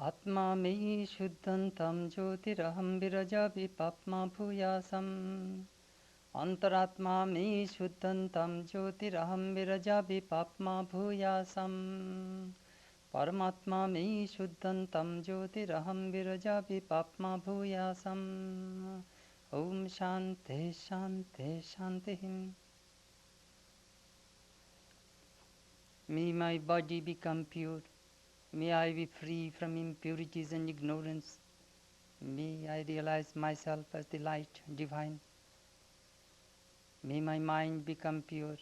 आत्मा मयि शुद्धन्तं ज्योतिरहं विरजामि पाप्मा भूयासम् अन्तरात्मा मयि शुद्धन्तं ज्योतिरहं विरजामि पाप्मा भूयासम् परमात्मा मयि शुद्धन्तं ज्योतिरहं विरजामि पाप्मा भूयासम् ॐ शान्ति शान्ति शान्तिः. May my body become pure. May I be free from impurities and ignorance. May I realize myself as the light divine. May my mind become pure.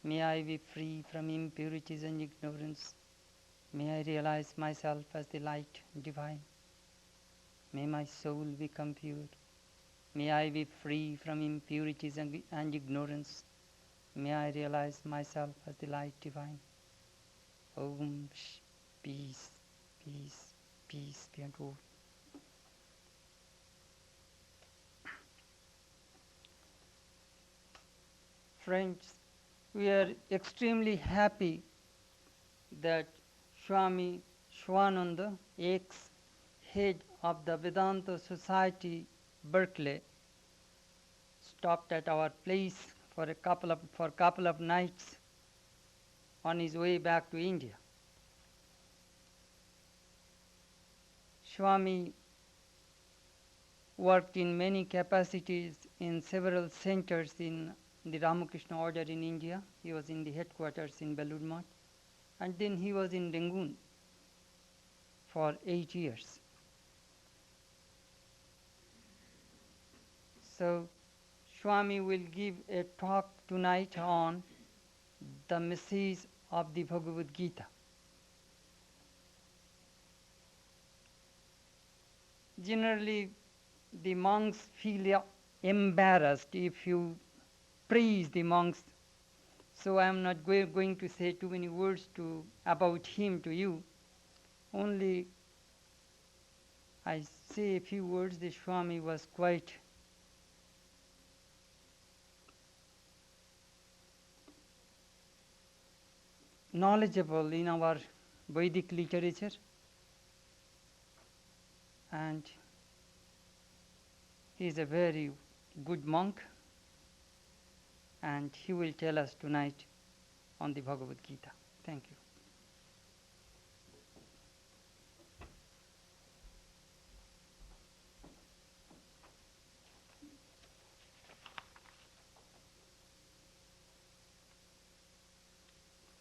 May I be free from impurities and ignorance. May I realize myself as the light divine. May my soul become pure. May I be free from impurities and ignorance. May I realize myself as the light divine. Om peace, peace, peace be unto all. Friends, we are extremely happy that Swami Swananda, ex-head of the Vedanta Society, Berkeley, stopped at our place for a couple of nights on his way back to India. Swami worked in many capacities in several centers in the Ramakrishna order in India. He was in the headquarters in Belur Math, and then he was in Rangoon for 8 years. So Swami will give a talk tonight on the message of the Bhagavad Gita. Generally, the monks feel embarrassed if you praise the monks, so I am not going to say too many words about him to you. Only I say a few words. The Swami was quite knowledgeable in our Vedic literature, and he is a very good monk, and he will tell us tonight on the Bhagavad Gita. Thank you.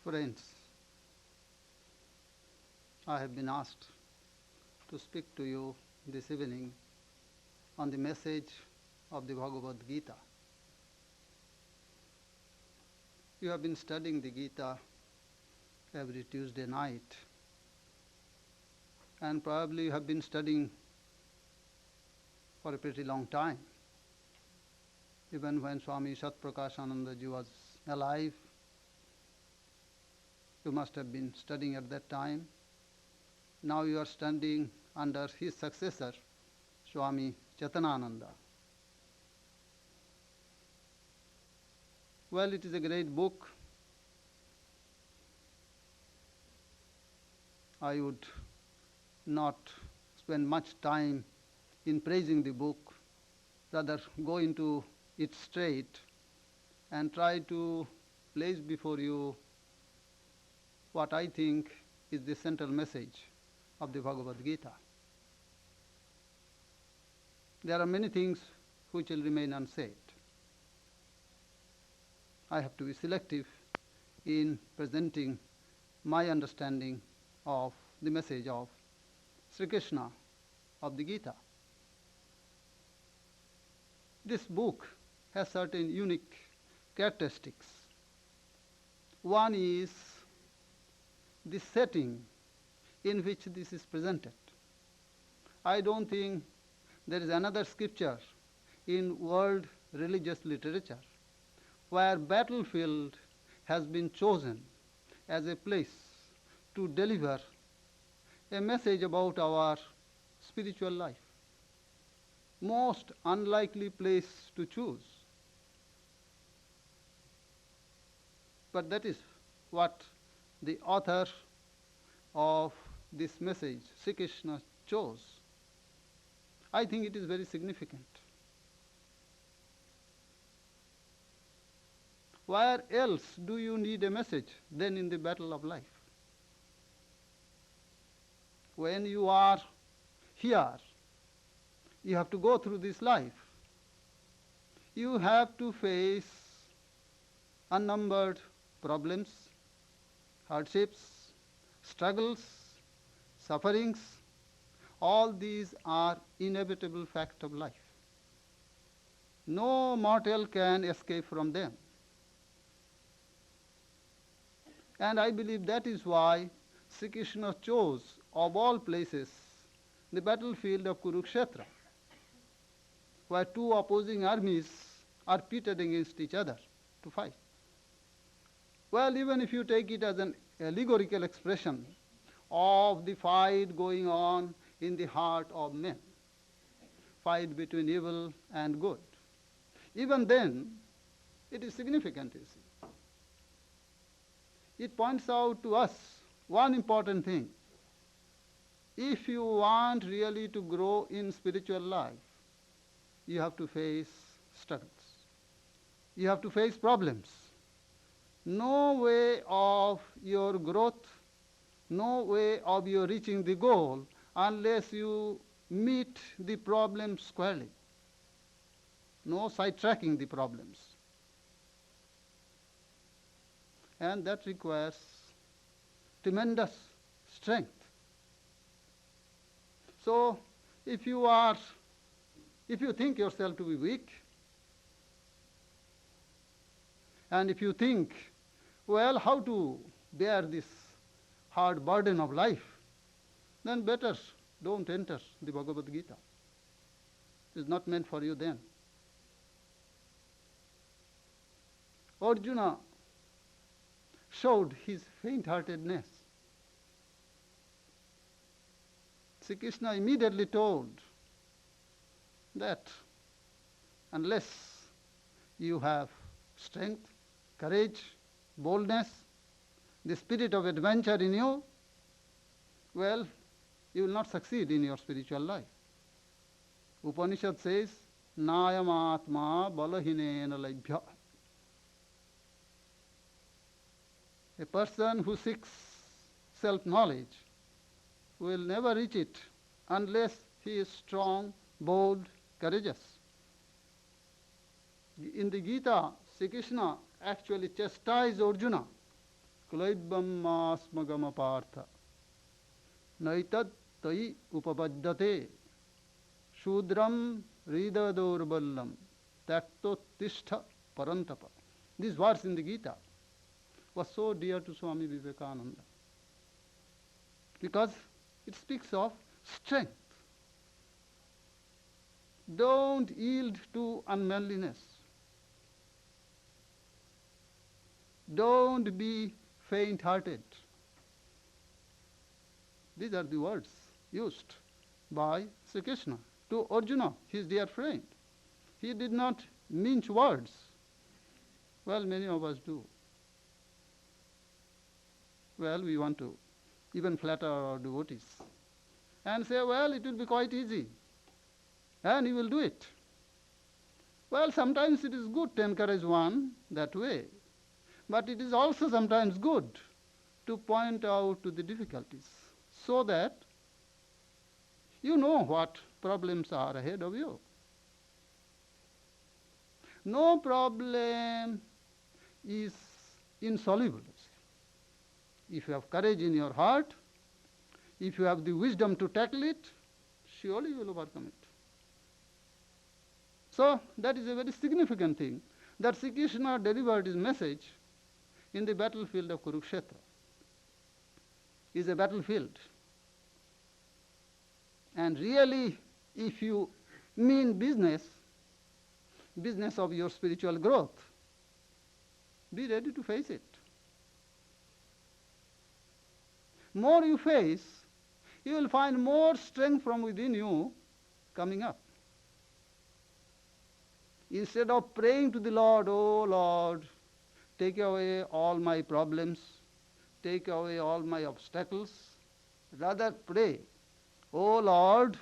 Friends, I have been asked to speak to you this evening on the message of the Bhagavad Gita. You have been studying the Gita every Tuesday night, and probably you have been studying for a pretty long time. Even when Swami Satprakashanandaji was alive, you must have been studying at that time. Now you are studying under his successor, Swami Chetanananda. Well, it is a great book. I would not spend much time in praising the book, rather go into it straight and try to place before you what I think is the central message of the Bhagavad Gita. There are many things which will remain unsaid. I have to be selective in presenting my understanding of the message of Sri Krishna of the Gita. This book has certain unique characteristics. One is the setting in which this is presented. I don't think there is another scripture in world religious literature where battlefield has been chosen as a place to deliver a message about our spiritual life. Most unlikely place to choose. But that is what the author of this message Sri Krishna chose, I think it is very significant. Where else do you need a message than in the battle of life? When you are here, you have to go through this life. You have to face unnumbered problems, hardships, struggles, sufferings. All these are inevitable facts of life. No mortal can escape from them. And I believe that is why Sri Krishna chose, of all places, the battlefield of Kurukshetra, where two opposing armies are pitted against each other to fight. Well, even if you take it as an allegorical expression of the fight going on in the heart of men, fight between evil and good, even then it is significant, you see. It points out to us one important thing. If you want really to grow in spiritual life, you have to face struggles. You have to face problems. No way of your growth, no way of your reaching the goal unless you meet the problem squarely. No sidetracking the problems. And that requires tremendous strength. So if you think yourself to be weak, and if you think, well, how to bear this hard burden of life, then better don't enter the Bhagavad Gita. It's not meant for you then. Arjuna showed his faint-heartedness. Sri Krishna immediately told that unless you have strength, courage, boldness, the spirit of adventure in you, well, you will not succeed in your spiritual life. Upanishad says, Nayam atma balahinena labhya. A person who seeks self-knowledge will never reach it unless he is strong, bold, courageous. In the Gita, Sri Krishna actually chastised Arjuna. Kulaibam masmagama partha. Naitad tai upapaddate. Shudram ridadorballam. Takto tishtha parantapa. This verse in the Gita was so dear to Swami Vivekananda because it speaks of strength. Don't yield to unmanliness. Don't be faint-hearted. These are the words used by Sri Krishna to Arjuna, his dear friend. He did not mince words. Well, many of us do. Well, we want to even flatter our devotees and say, well, it will be quite easy and you will do it. Well, sometimes it is good to encourage one that way, but it is also sometimes good to point out to the difficulties so that you know what problems are ahead of you. No problem is insoluble. If you have courage in your heart, if you have the wisdom to tackle it, surely you will overcome it. So that is a very significant thing, that Sri Krishna delivered his message in the battlefield of Kurukshetra. Is a battlefield. And really, if you mean business of your spiritual growth, be ready to face it. More you face, you will find more strength from within you coming up. Instead of praying to the Lord, oh Lord, take away all my problems, take away all my obstacles, Rather pray, O Lord,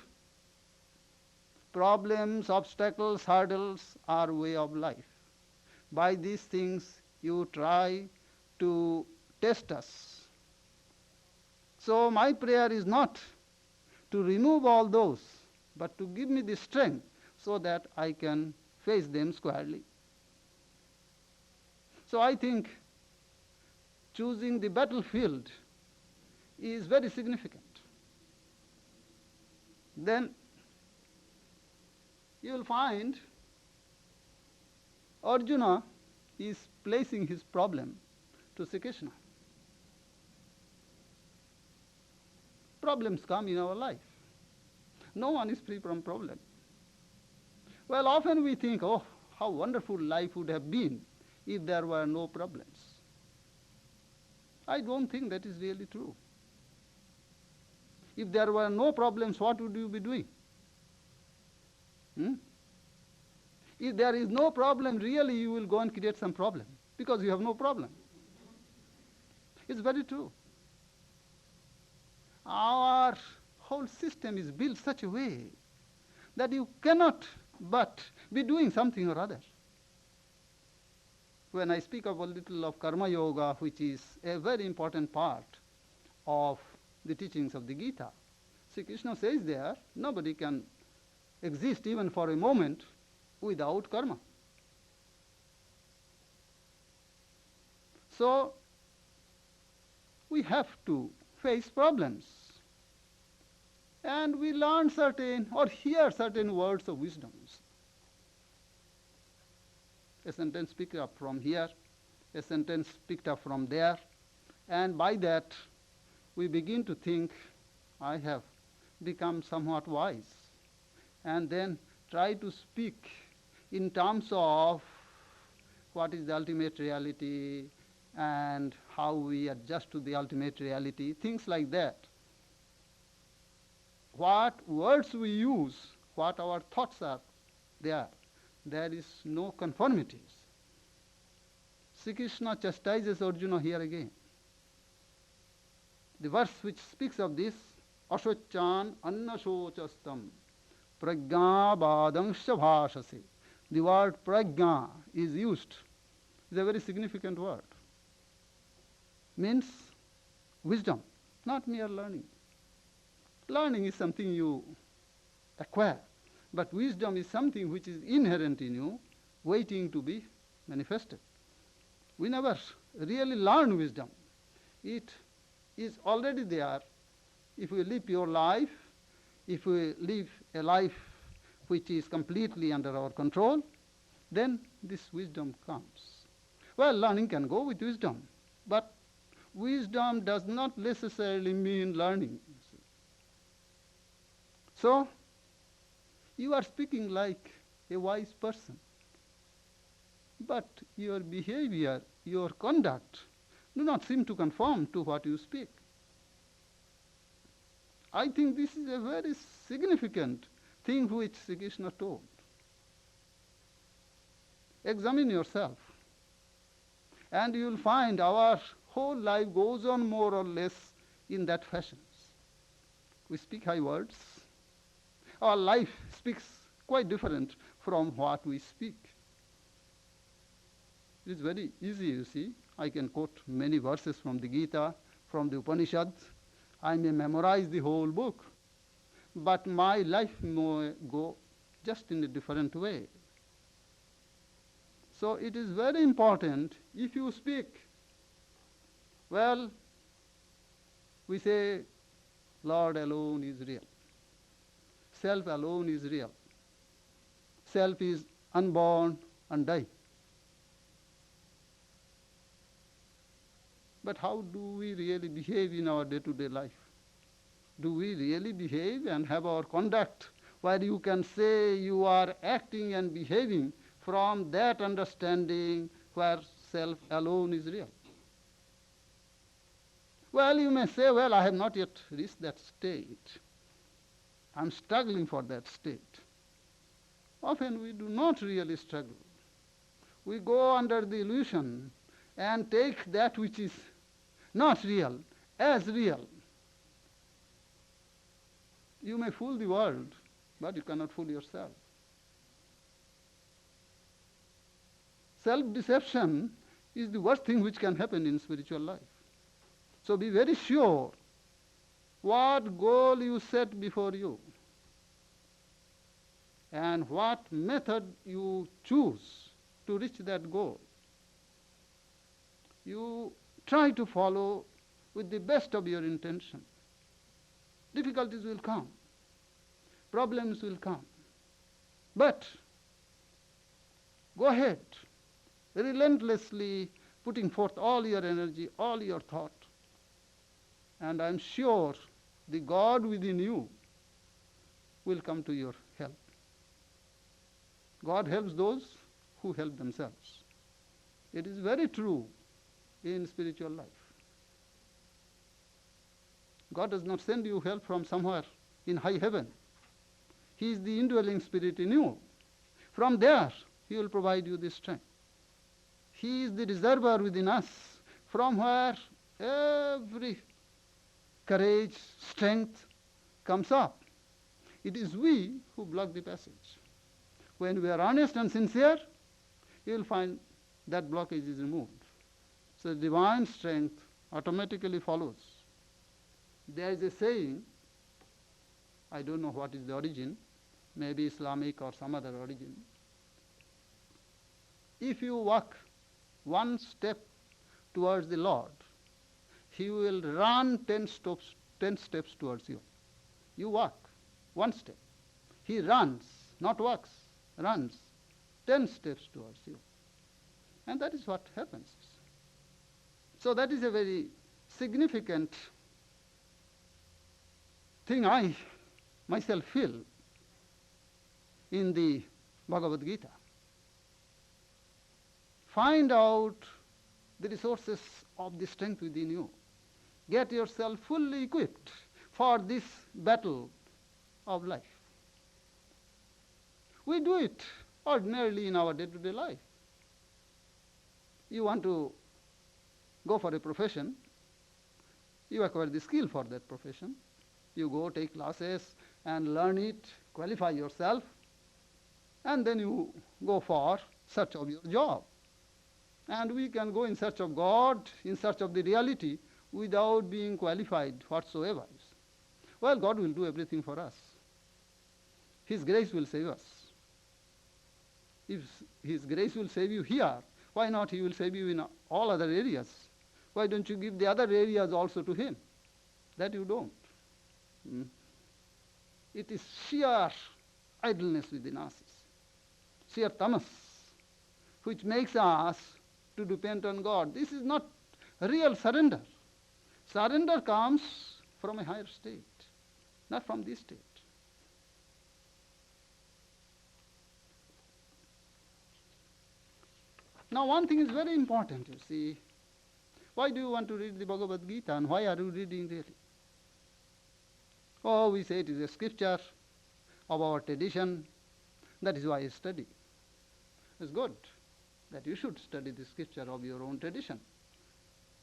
problems, obstacles, hurdles are way of life. By these things you try to test us. So my prayer is not to remove all those, but to give me the strength so that I can face them squarely. So I think choosing the battlefield is very significant. Then you will find Arjuna is placing his problem to Sri Krishna. Problems come in our life. No one is free from problem. Well, often we think, oh, how wonderful life would have been if there were no problems. I don't think that is really true. If there were no problems, what would you be doing? If there is no problem, really you will go and create some problem because you have no problem. It's very true. Our whole system is built such a way that you cannot but be doing something or other. When I speak of a little of karma yoga, which is a very important part of the teachings of the Gita, Sri Krishna says there, nobody can exist even for a moment without karma. So we have to face problems. And we learn certain or hear certain words of wisdoms. A sentence picked up from here, a sentence picked up from there, and by that we begin to think, I have become somewhat wise, and then try to speak in terms of what is the ultimate reality and how we adjust to the ultimate reality, things like that. What words we use, what our thoughts are, there is no conformities. Sri Krishna chastises Arjuna here again. The verse which speaks of this, Ashochan annashochastam prajna badangsha bhashase. The word prajna is used. It's a very significant word. Means wisdom, not mere learning. Learning is something you acquire, but wisdom is something which is inherent in you, waiting to be manifested. We never really learn wisdom. It is already there. If we live your life, if we live a life which is completely under our control, then this wisdom comes. Well, learning can go with wisdom, but wisdom does not necessarily mean learning. So, you are speaking like a wise person, but your behavior, your conduct do not seem to conform to what you speak. I think this is a very significant thing which Sri Krishna told. Examine yourself, and you will find our whole life goes on more or less in that fashion. We speak high words. Our life speaks quite different from what we speak. It is very easy, you see. I can quote many verses from the Gita, from the Upanishads. I may memorize the whole book, but my life may go just in a different way. So it is very important if you speak. Well, we say, Lord alone is real. Self alone is real. Self is unborn and die. But how do we really behave in our day-to-day life? Do we really behave and have our conduct where you can say you are acting and behaving from that understanding where self alone is real? Well, you may say, well, I have not yet reached that state. I'm struggling for that state. Often we do not really struggle. We go under the illusion and take that which is not real as real. You may fool the world, but you cannot fool yourself. Self-deception is the worst thing which can happen in spiritual life. So be very sure what goal you set before you and what method you choose to reach that goal. You try to follow with the best of your intention. Difficulties will come, problems will come, but go ahead, relentlessly putting forth all your energy, all your thought, and I'm sure the God within you will come to your help. God helps those who help themselves. It is very true in spiritual life. God does not send you help from somewhere in high heaven. He is the indwelling spirit in you. From there, He will provide you the strength. He is the reservoir within us from where every courage, strength comes up. It is we who block the passage. When we are honest and sincere, you will find that blockage is removed. So divine strength automatically follows. There is a saying, I don't know what is the origin, maybe Islamic or some other origin. If you walk one step towards the Lord, He will run 10 steps towards you. You walk one step. He runs, not walks, runs 10 steps towards you. And that is what happens. So that is a very significant thing I myself feel in the Bhagavad Gita. Find out the resources of the strength within you. Get yourself fully equipped for this battle of life. We do it ordinarily in our day-to-day life. You want to go for a profession, you acquire the skill for that profession. You go take classes and learn it, qualify yourself, and then you go for search of your job. And we can go in search of God, in search of the reality, without being qualified whatsoever. Well, God will do everything for us. His grace will save us. If His grace will save you here, why not He will save you in all other areas? Why don't you give the other areas also to Him? That you don't. It is sheer idleness within us, sheer tamas, which makes us to depend on God. This is not real surrender. Surrender comes from a higher state, not from this state. Now one thing is very important, you see. Why do you want to read the Bhagavad Gita and why are you reading really? Oh, we say it is a scripture of our tradition. That is why I study. It's good that you should study the scripture of your own tradition.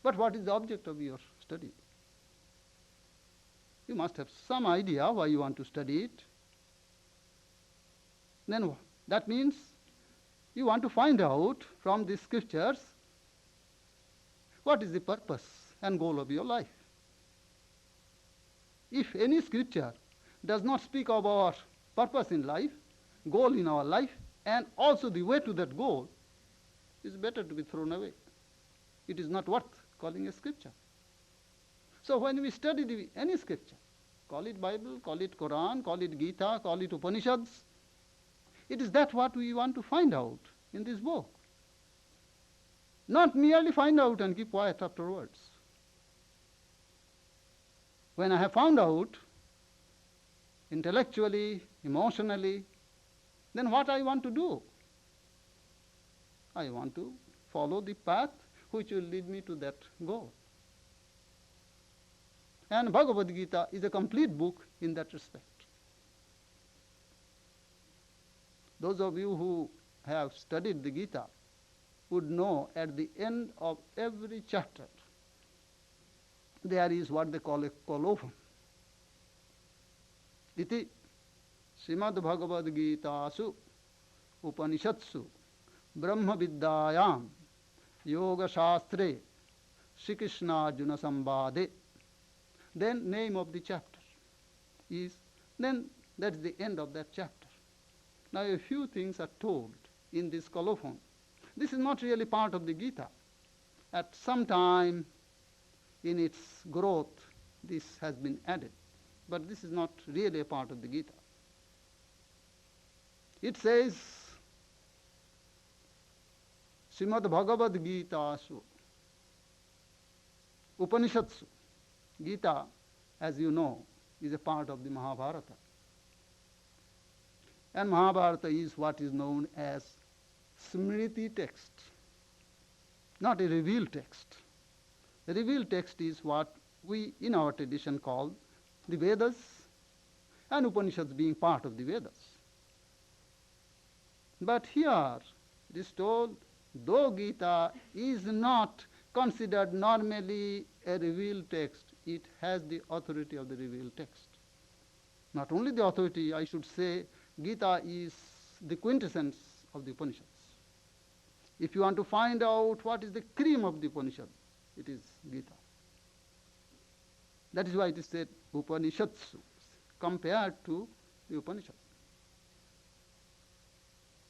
But what is the object of your study? You must have some idea why you want to study it. Then that means you want to find out from the scriptures what is the purpose and goal of your life. If any scripture does not speak of our purpose in life, goal in our life, and also the way to that goal, it's better to be thrown away. It is not worth calling a scripture. So when we study any scripture, call it Bible, call it Quran, call it Gita, call it Upanishads, it is that what we want to find out in this book. Not merely find out and keep quiet afterwards. When I have found out, intellectually, emotionally, then what I want to do? I want to follow the path which will lead me to that goal. And Bhagavad Gita is a complete book in that respect. Those of you who have studied the Gita would know at the end of every chapter there is what they call a colophon. iti Srimad Bhagavad Gitasu Upanishatsu Brahma Vidyayam Yoga Shastre Shri Krishna Arjuna Sambade. Then name of the chapter is, then that's the end of that chapter. Now a few things are told in this colophon. This is not really part of the Gita. At some time in its growth, this has been added. But this is not really a part of the Gita. It says, Srimad Bhagavad Gitasu Upanishatsu. Gita, as you know, is a part of the Mahabharata. And Mahabharata is what is known as Smriti text, not a revealed text. The revealed text is what we in our tradition call the Vedas, and Upanishads being part of the Vedas. But here it is told, though Gita is not considered normally a revealed text, it has the authority of the revealed text. Not only the authority, I should say, Gita is the quintessence of the Upanishads. If you want to find out what is the cream of the Upanishad, it is Gita. That is why it is said Upanishatsu, compared to the Upanishads.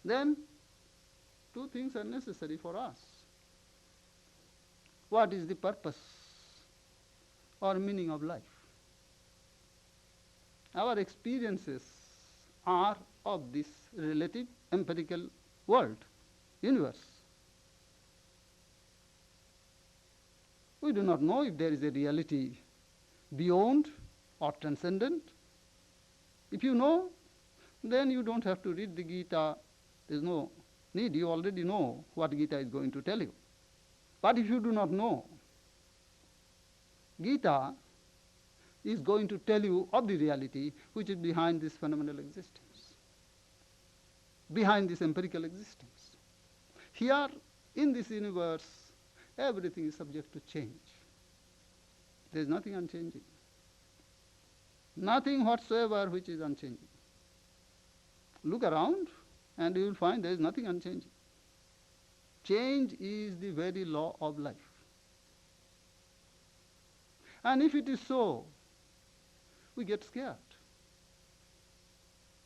Then, two things are necessary for us. What is the purpose or meaning of life? Our experiences are of this relative empirical world, universe. We do not know if there is a reality beyond or transcendent. If you know, then you don't have to read the Gita. There's no need. You already know what Gita is going to tell you. But if you do not know, Gita is going to tell you of the reality which is behind this phenomenal existence, behind this empirical existence. Here, in this universe, everything is subject to change. There is nothing unchanging. Nothing whatsoever which is unchanging. Look around and you will find there is nothing unchanging. Change is the very law of life. And if it is so, we get scared.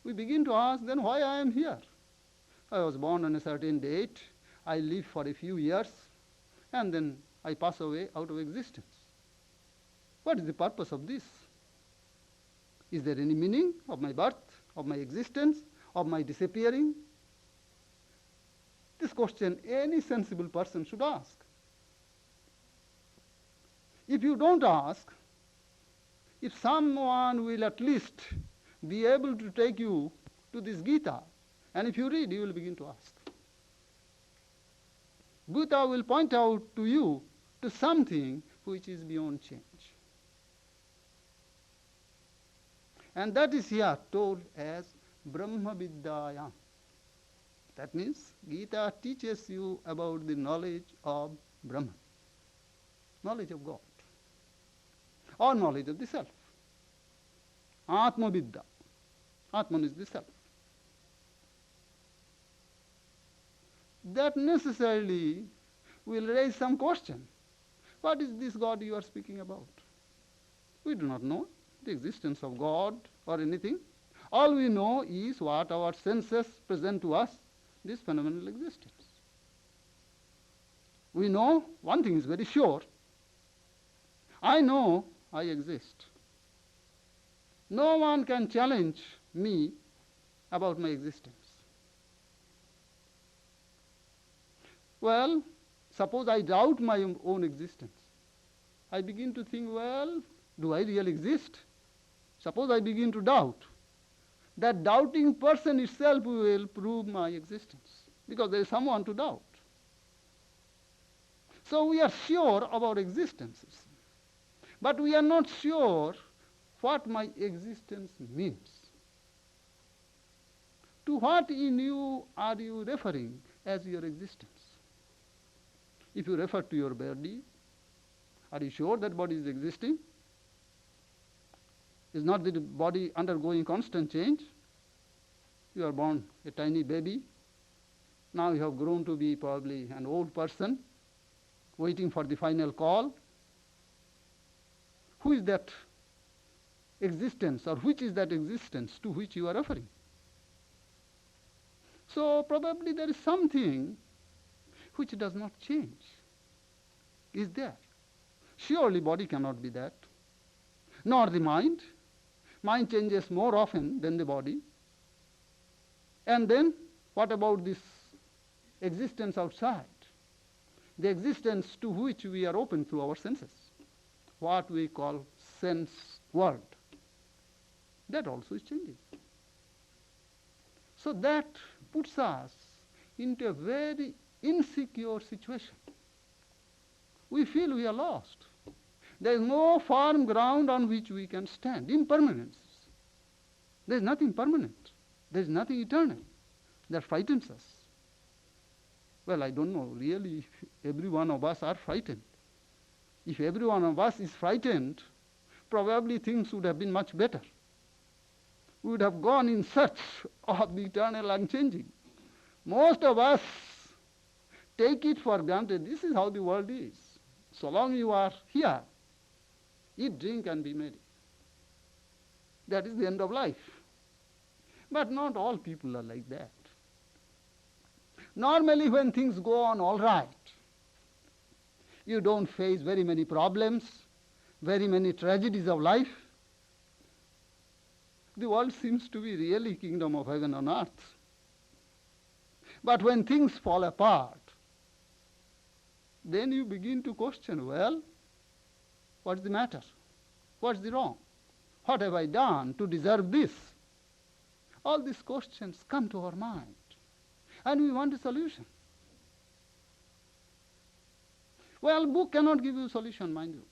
We begin to ask, then why I am here? I was born on a certain date, I live for a few years, and then I pass away out of existence. What is the purpose of this? Is there any meaning of my birth, of my existence, of my disappearing? This question any sensible person should ask. If you don't ask, if someone will at least be able to take you to this Gita, and if you read, you will begin to ask. Gita will point out to you to something which is beyond change. And that is here told as Brahma Vidyayam. That means Gita teaches you about the knowledge of Brahman, knowledge of God, or knowledge of the self. Atma Vidya. Atman is the self. That necessarily will raise some question. What is this God you are speaking about? We do not know the existence of God or anything. All we know is what our senses present to us, this phenomenal existence. We know one thing is very sure. I know I exist. No one can challenge me about my existence. Well, suppose I doubt my own existence. I begin to think, well, do I really exist? Suppose I begin to doubt. That doubting person itself will prove my existence, because there is someone to doubt. So we are sure of our existences, but we are not sure what my existence means. To what in you are you referring as your existence? If you refer to your body, are you sure that body is existing? Is not the body undergoing constant change? You are born a tiny baby. Now you have grown to be probably an old person, waiting for the final call. Who is that existence, or which is that existence to which you are referring? So probably there is something which does not change. Is there? Surely body cannot be that. Nor the mind. Mind changes more often than the body. And then, what about this existence outside? The existence to which we are open through our senses. What we call sense world. That also is changing. So that puts us into a very insecure situation. We feel we are lost. There is no firm ground on which we can stand. Impermanence. There is nothing permanent. There is nothing eternal. That frightens us. Well, I don't know. Really, every one of us are frightened. If every one of us is frightened, probably things would have been much better. We would have gone in search of the eternal unchanging. Most of us take it for granted. This is how the world is. So long you are here, eat, drink, and be merry. That is the end of life. But not all people are like that. Normally when things go on all right, you don't face very many problems, very many tragedies of life. The world seems to be really kingdom of heaven on earth. But when things fall apart, then you begin to question, well, what's the matter? What's the wrong? What have I done to deserve this? All these questions come to our mind, and we want a solution. Well, book cannot give you a solution, mind you.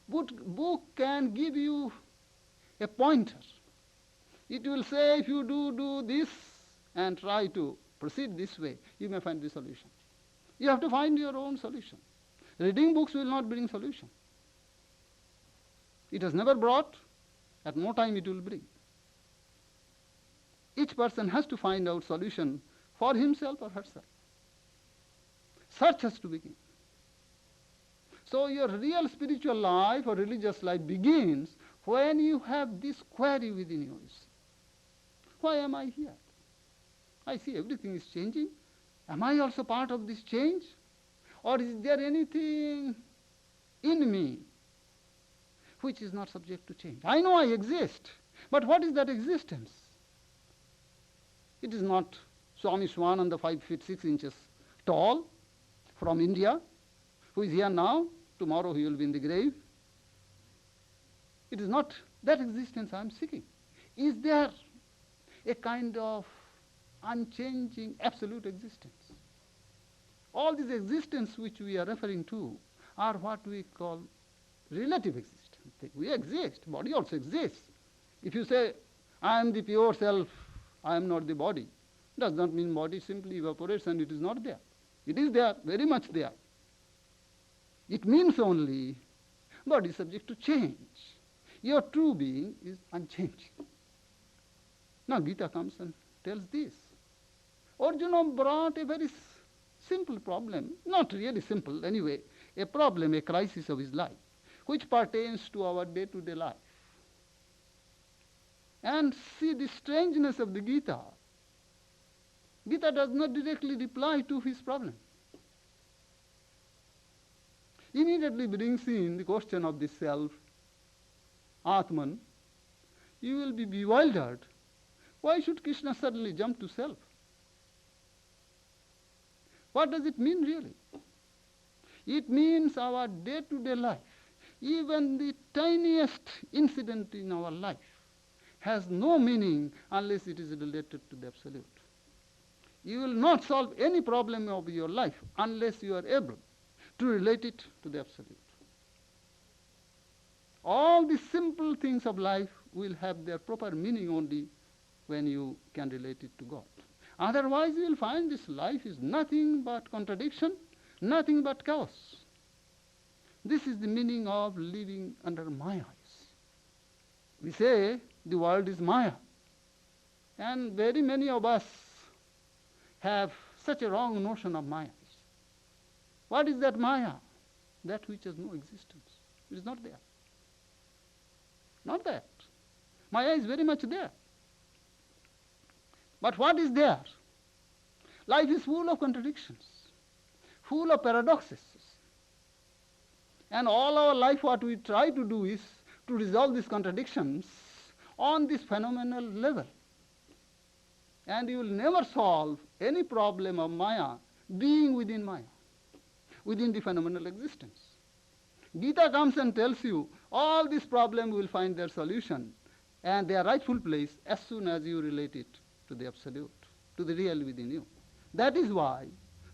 Book can give you a pointer. It will say, if you do this and try to proceed this way, you may find the solution. You have to find your own solution. Reading books will not bring solution. It has never brought, at no time it will bring. Each person has to find out solution for himself or herself. Search has to begin. So your real spiritual life or religious life begins when you have this query within you. Why am I here? I see everything is changing. Am I also part of this change? Or is there anything in me which is not subject to change? I know I exist, but what is that existence? It is not Swami Swananda, 5 feet 6 inches tall, from India, who is here now. Tomorrow he will be in the grave. It is not that existence I am seeking. Is there a kind of unchanging absolute existence? All these existence which we are referring to are what we call relative existence. We exist, body also exists. If you say, I am the pure self, I am not the body, does not mean body simply evaporates and it is not there. It is there, very much there. It means only body is subject to change. Your true being is unchanging. Now Gita comes and tells this. Arjuna brought a very simple problem, not really simple anyway, a problem, a crisis of his life, which pertains to our day-to-day life. And see the strangeness of the Gita. Gita does not directly reply to his problem. Immediately brings in the question of the self, Atman. You will be bewildered. Why should Krishna suddenly jump to self? What does it mean really? It means our day-to-day life, even the tiniest incident in our life, has no meaning unless it is related to the Absolute. You will not solve any problem of your life unless you are able to relate it to the Absolute. All the simple things of life will have their proper meaning only when you can relate it to God. Otherwise you will find this life is nothing but contradiction, nothing but chaos. This is the meaning of living under my eyes. We say the world is Maya. And very many of us have such a wrong notion of Maya. What is that Maya? That which has no existence. It is not there. Not that. Maya is very much there. But what is there? Life is full of contradictions, full of paradoxes. And all our life what we try to do is to resolve these contradictions on this phenomenal level. And you will never solve any problem of Maya being within Maya, within the phenomenal existence. Gita comes and tells you all these problems will find their solution and their rightful place as soon as you relate it to the absolute, to the real within you. That is why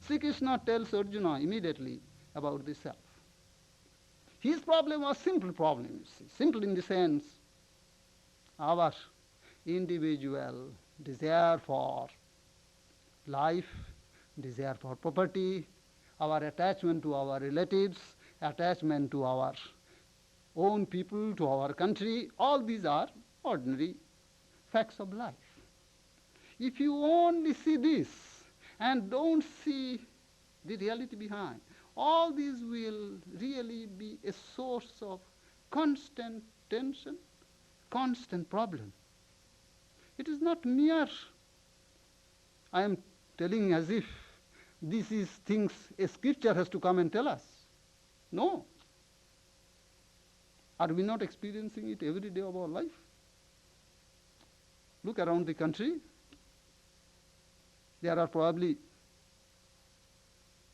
Sri Krishna tells Arjuna immediately about the self. His problem was simple problem, you see. Simple in the sense our individual desire for life, desire for property, our attachment to our relatives, attachment to our own people, to our country, all these are ordinary facts of life. If you only see this and don't see the reality behind, all these will really be a source of constant tension, constant problem. It is not mere, I am telling as if this is things a scripture has to come and tell us. No. Are we not experiencing it every day of our life? Look around the country. There are probably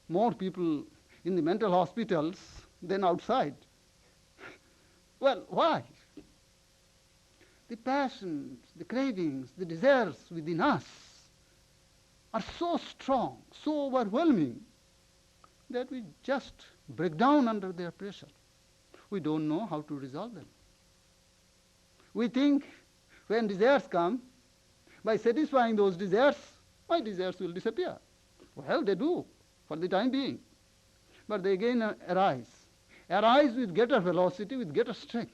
more people in the mental hospitals than outside. Well, why? The passions, the cravings, the desires within us are so strong, so overwhelming, that we just break down under their pressure. We don't know how to resolve them. We think when desires come, by satisfying those desires, my desires will disappear. Well, they do, for the time being. But they again arise with greater velocity, with greater strength.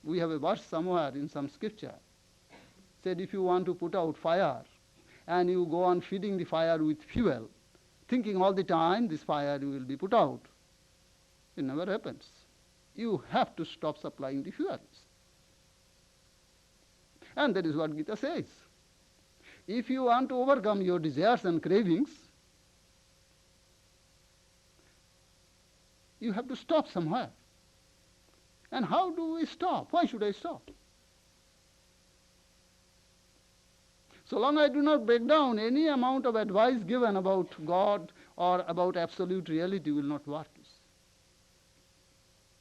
We have a verse somewhere in some scripture, said if you want to put out fire, and you go on feeding the fire with fuel, thinking all the time this fire will be put out, it never happens. You have to stop supplying the fuels. And that is what Gita says. If you want to overcome your desires and cravings, you have to stop somewhere. And how do we stop? Why should I stop? So long I do not break down, any amount of advice given about God or about absolute reality will not work.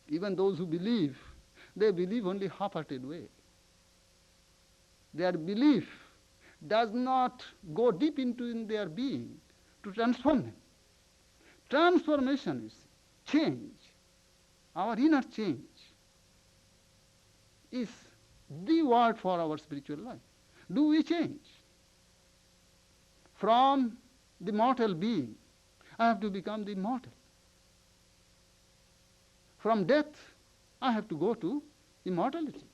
Even those who believe, they believe only half-hearted way. Their belief does not go deep into in their being to transform them. Transformation is change. Our inner change is the word for our spiritual life. Do we change? From the mortal being, I have to become the immortal. From death, I have to go to immortality.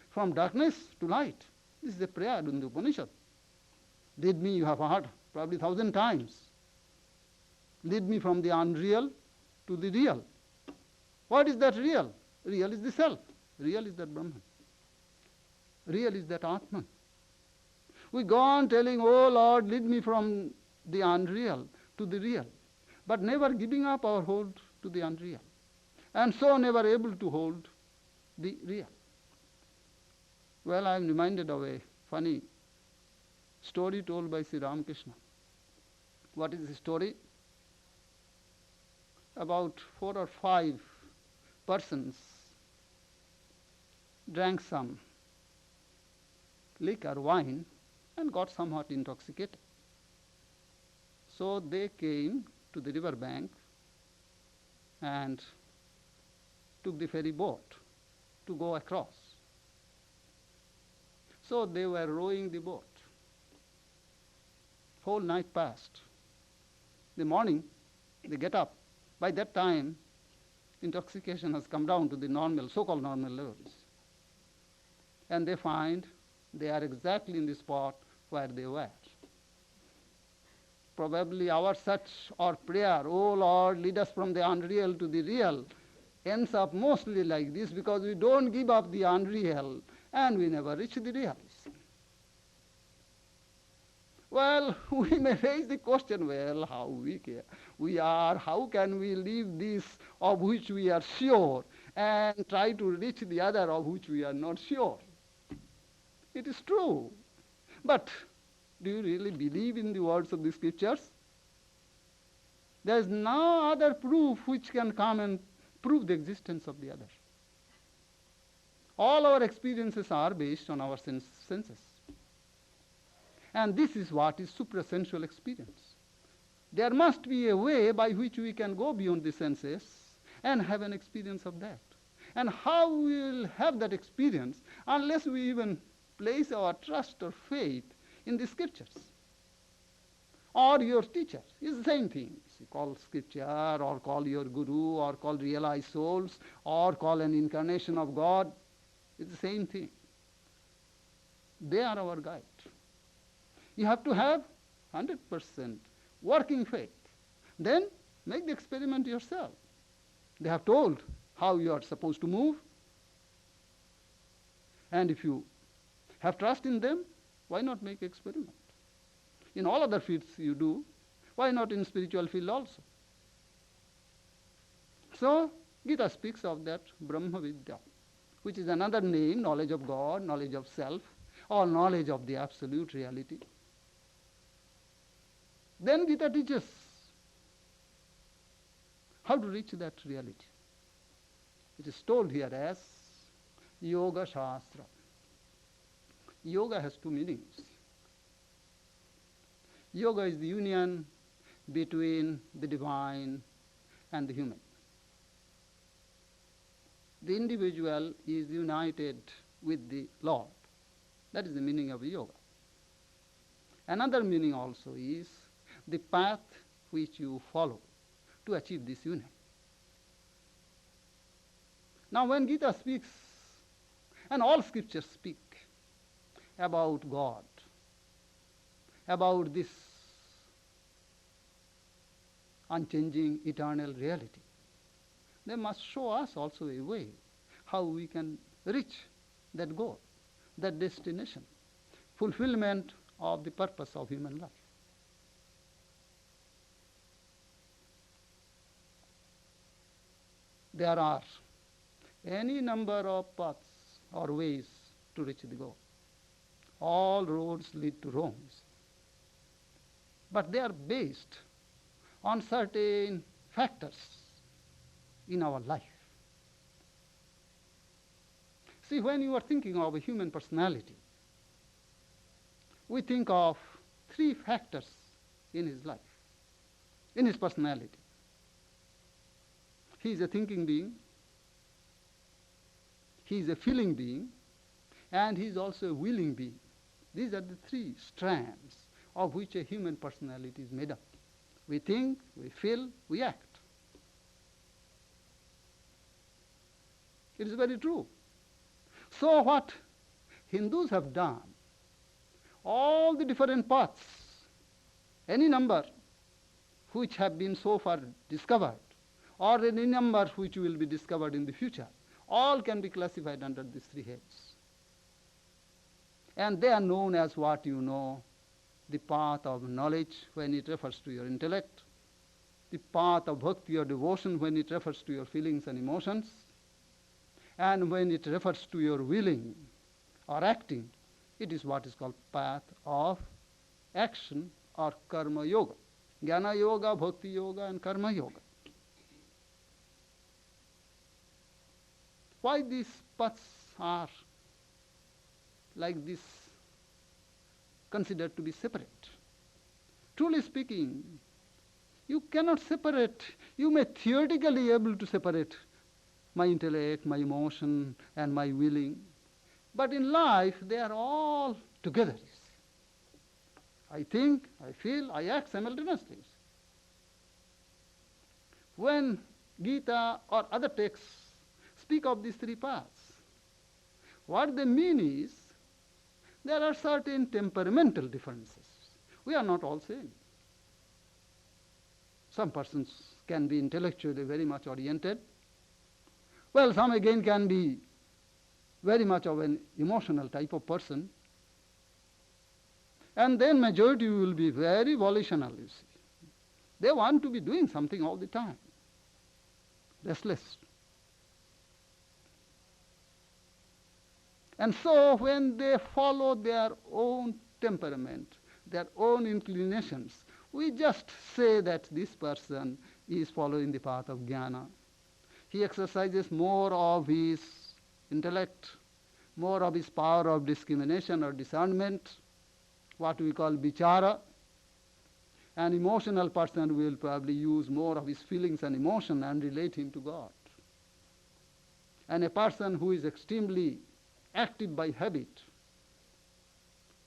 From darkness to light. This is the prayer in the Upanishad. Lead me, you have heard probably 1,000 times. Lead me from the unreal to the real. What is that real? Real is the self. Real is that Brahman. Real is that Atman. We go on telling, oh Lord, lead me from the unreal to the real, but never giving up our hold to the unreal, and so never able to hold the real. Well, I am reminded of a funny story told by Sri Ramakrishna. What is the story? About 4 or 5 persons drank some liquor, wine, and got somewhat intoxicated. So they came to the river bank and took the ferry boat to go across. So they were rowing the boat. Whole night passed. The morning, they get up. By that time, intoxication has come down to the normal, so-called normal levels. And they find they are exactly in the spot where they were. Probably our search or prayer, oh Lord, lead us from the unreal to the real, ends up mostly like this because we don't give up the unreal and we never reach the real. Well, we may raise the question, well, how weak we are, how can we leave this of which we are sure and try to reach the other of which we are not sure? It is true. But do you really believe in the words of the scriptures? There is no other proof which can come and prove the existence of the other. All our experiences are based on our senses. And this is what is suprasensual experience. There must be a way by which we can go beyond the senses and have an experience of that. And how we will have that experience unless we even place our trust or faith in the scriptures or your teacher. It's the same thing. You call scripture or call your guru or call realized souls or call an incarnation of God. It's the same thing. They are our guide. You have to have 100% working faith. Then make the experiment yourself. They have told how you are supposed to move. And if you have trust in them, why not make experiment? In all other fields you do, why not in spiritual field also? So Gita speaks of that Brahma Vidya, which is another name, knowledge of God, knowledge of self, or knowledge of the absolute reality. Then Gita teaches how to reach that reality. It is told here as Yoga Shastra. Yoga has two meanings. Yoga is the union between the divine and the human. The individual is united with the Lord. That is the meaning of yoga. Another meaning also is the path which you follow to achieve this union. Now when Gita speaks, and all scriptures speak about God, about this unchanging eternal reality, they must show us also a way how we can reach that goal, that destination, fulfillment of the purpose of human life. There are any number of paths or ways to reach the goal. All roads lead to Rome. But they are based on certain factors in our life. See, when you are thinking of a human personality, we think of three factors in his life, in his personality. He is a thinking being, he is a feeling being, and he is also a willing being. These are the three strands of which a human personality is made up. We think, we feel, we act. It is very true. So what Hindus have done, all the different paths, any number which have been so far discovered, or any number which will be discovered in the future, all can be classified under these three heads. And they are known as what you know, the path of knowledge when it refers to your intellect, the path of bhakti or devotion when it refers to your feelings and emotions, and when it refers to your willing or acting, it is what is called path of action or karma yoga. Jnana yoga, bhakti yoga, and karma yoga. Why these paths are like this, considered to be separate? Truly speaking, you cannot separate. You may theoretically be able to separate my intellect, my emotion, and my willing. But in life, they are all together. I think, I feel, I act simultaneously. When Gita or other texts speak of these three paths. What they mean is there are certain temperamental differences. We are not all same. Some persons can be intellectually very much oriented, well, some again can be very much of an emotional type of person, and then majority will be very volitional, you see. They want to be doing something all the time, restless. And so when they follow their own temperament, their own inclinations, we just say that this person is following the path of jnana. He exercises more of his intellect, more of his power of discrimination or discernment, what we call vichara. An emotional person will probably use more of his feelings and emotion and relate him to God. And a person who is extremely active by habit,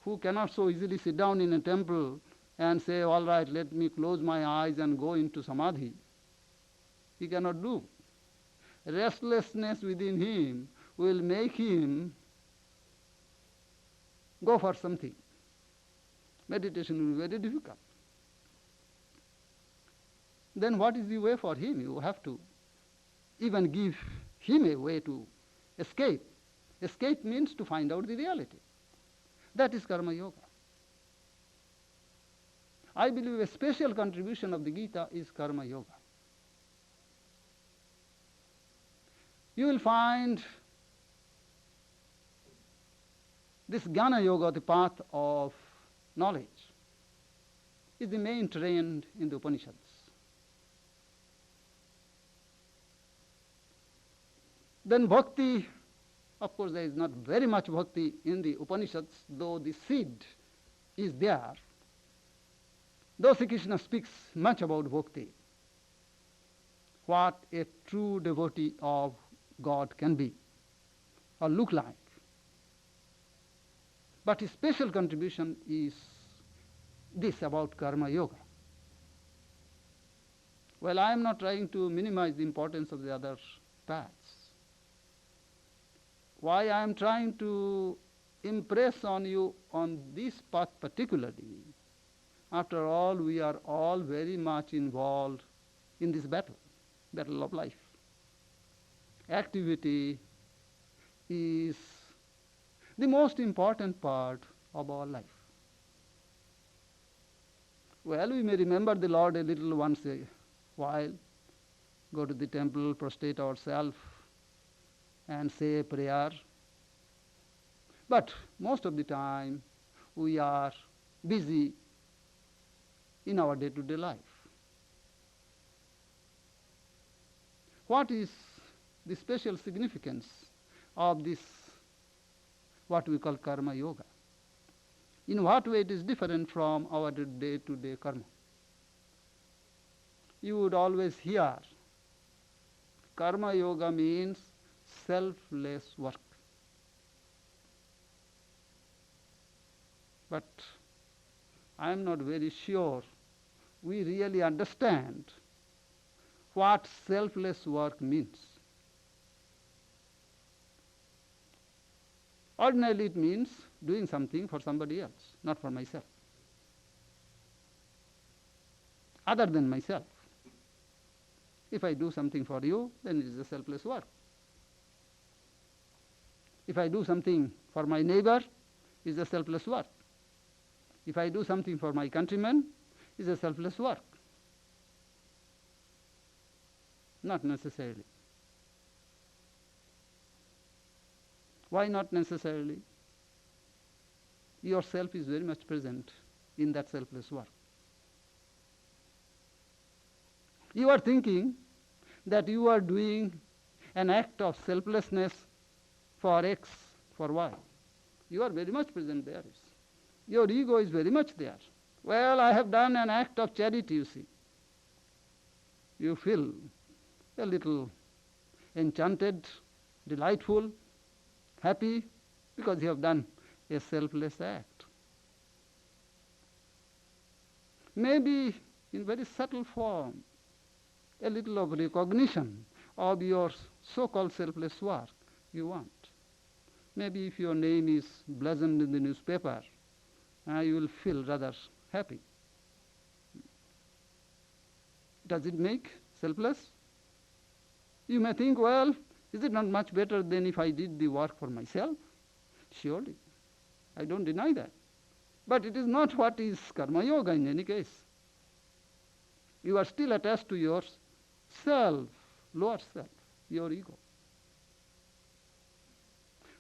who cannot so easily sit down in a temple and say, all right, let me close my eyes and go into samadhi, he cannot do. Restlessness within him will make him go for something. Meditation will be very difficult. Then what is the way for him? You have to even give him a way to escape. Escape means to find out the reality. That is karma yoga. I believe a special contribution of the Gita is karma yoga. You will find this jnana yoga, the path of knowledge, is the main trend in the Upanishads. Then bhakti, of course there is not very much bhakti in the Upanishads, though the seed is there. Though Sri Krishna speaks much about bhakti, what a true devotee of God can be or look like. But his special contribution is this about karma yoga. Well, I am not trying to minimize the importance of the other paths. Why I am trying to impress on you on this path particularly, after all, we are all very much involved in this battle of life. Activity is the most important part of our life. Well, we may remember the Lord a little once a while, go to the temple, prostrate ourselves, and say a prayer. But most of the time, we are busy in our day-to-day life. What is the special significance of this, what we call karma yoga? In what way it is different from our day-to-day karma? You would always hear karma yoga means selfless work. But I am not very sure we really understand what selfless work means. Ordinarily it means doing something for somebody else, not for myself. Other than myself. If I do something for you, then it is a selfless work. If I do something for my neighbor, it is a selfless work. If I do something for my countrymen, it is a selfless work. Not necessarily. Why not necessarily? Yourself is very much present in that selfless work. You are thinking that you are doing an act of selflessness for X, for Y. You are very much present there. Your ego is very much there. Well, I have done an act of charity, you see. You feel a little enchanted, delightful, happy, because you have done a selfless act. Maybe in very subtle form, a little of recognition of your so-called selfless work you want. Maybe if your name is blazoned in the newspaper, you will feel rather happy. Does it make selfless? You may think, well, is it not much better than if I did the work for myself? Surely. I don't deny that. But it is not what is karma yoga in any case. You are still attached to your self, lower self, your ego.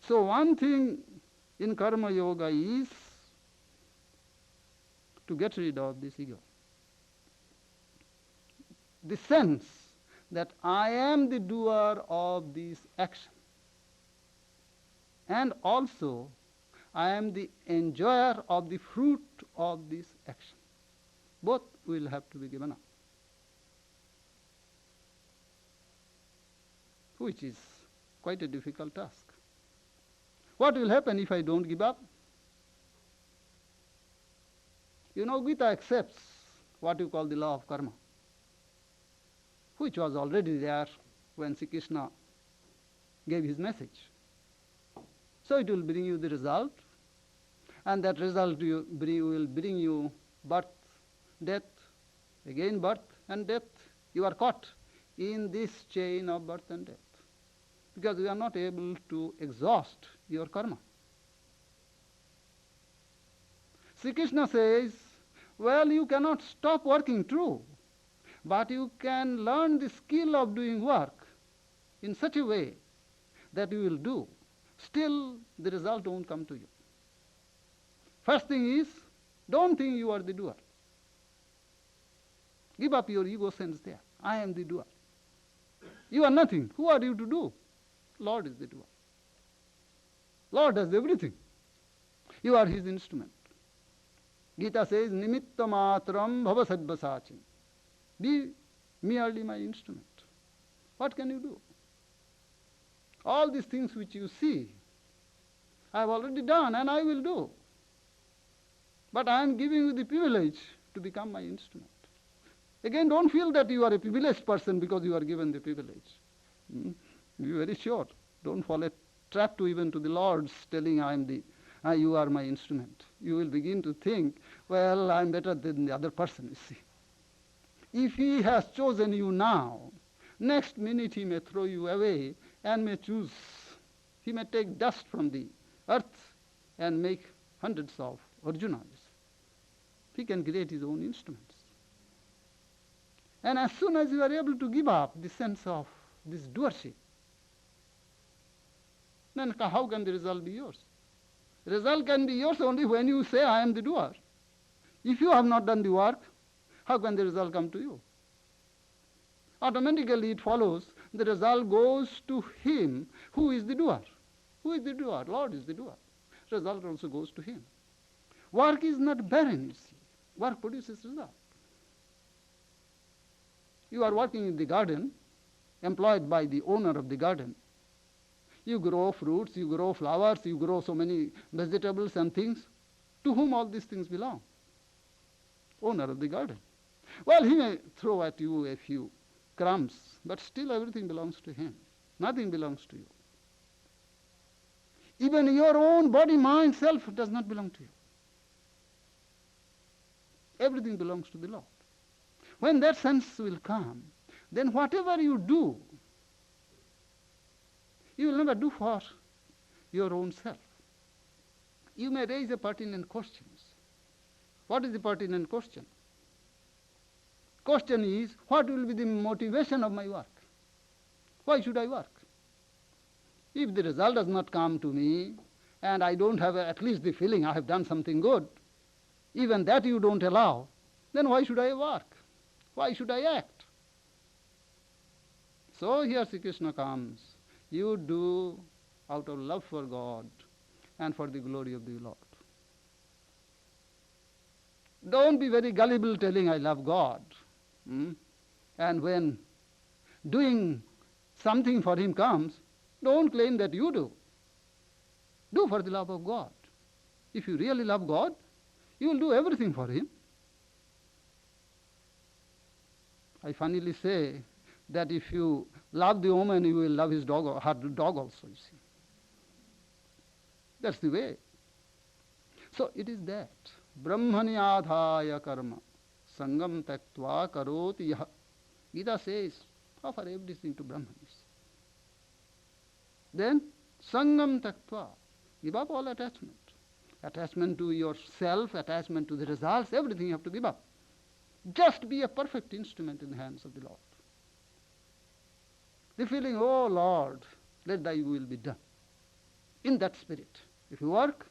So one thing in karma yoga is to get rid of this ego. The sense that I am the doer of this action, and also I am the enjoyer of the fruit of this action. Both will have to be given up, which is quite a difficult task. What will happen if I don't give up? You know, Gita accepts what you call the law of karma, which was already there when Sri Krishna gave his message. So it will bring you the result, and that result will bring you birth, death, again birth and death. You are caught in this chain of birth and death, because you are not able to exhaust your karma. Sri Krishna says, well, you cannot stop working, true, but you can learn the skill of doing work in such a way that you will do. Still, the result won't come to you. First thing is, don't think you are the doer. Give up your ego sense there. I am the doer. You are nothing. Who are you to do? Lord is the doer. Lord does everything. You are his instrument. Gita says, Nimitta matram bhava sadvasachim. Be merely my instrument. What can you do? All these things which you see, I have already done and I will do. But I am giving you the privilege to become my instrument. Again, don't feel that you are a privileged person because you are given the privilege. Be very sure. Don't fall a trap to even to the Lord's telling you are my instrument. You will begin to think, well, I am better than the other person, you see. If he has chosen you now, next minute he may throw you away and may choose. He may take dust from the earth and make hundreds of Arjunas. He can create his own instruments. And as soon as you are able to give up the sense of this doership, then how can the result be yours? The result can be yours only when you say, I am the doer. If you have not done the work, how can the result come to you? Automatically it follows the result goes to him who is the doer. Who is the doer? Lord is the doer. Result also goes to him. Work is not barren, you see. Work produces result. You are working in the garden, employed by the owner of the garden. You grow fruits, you grow flowers, you grow so many vegetables and things. To whom all these things belong? Owner of the garden. Well, he may throw at you a few crumbs, but still everything belongs to him. Nothing belongs to you. Even your own body, mind, self does not belong to you. Everything belongs to the Lord. When that sense will come, then whatever you do, you will never do for your own self. You may raise a pertinent question. What is the pertinent question? Question is, what will be the motivation of my work? Why should I work? If the result does not come to me, and I don't have at least the feeling I have done something good, even that you don't allow, then why should I work? Why should I act? So here Sri Krishna comes. You do out of love for God and for the glory of the Lord. Don't be very gullible telling I love God. And when doing something for him comes, don't claim that you do. Do for the love of God. If you really love God, you will do everything for him. I funnily say that if you love the woman, you will love his dog or her dog also, you see. That's the way. So it is that. Brahmani adhaya karma sangam taktva karoti yah. Gita says, offer everything to Brahman. Then, sangam taktva, give up all attachment. Attachment to yourself, attachment to the results, everything you have to give up. Just be a perfect instrument in the hands of the Lord. The feeling, oh Lord, let thy will be done. In that spirit, if you work,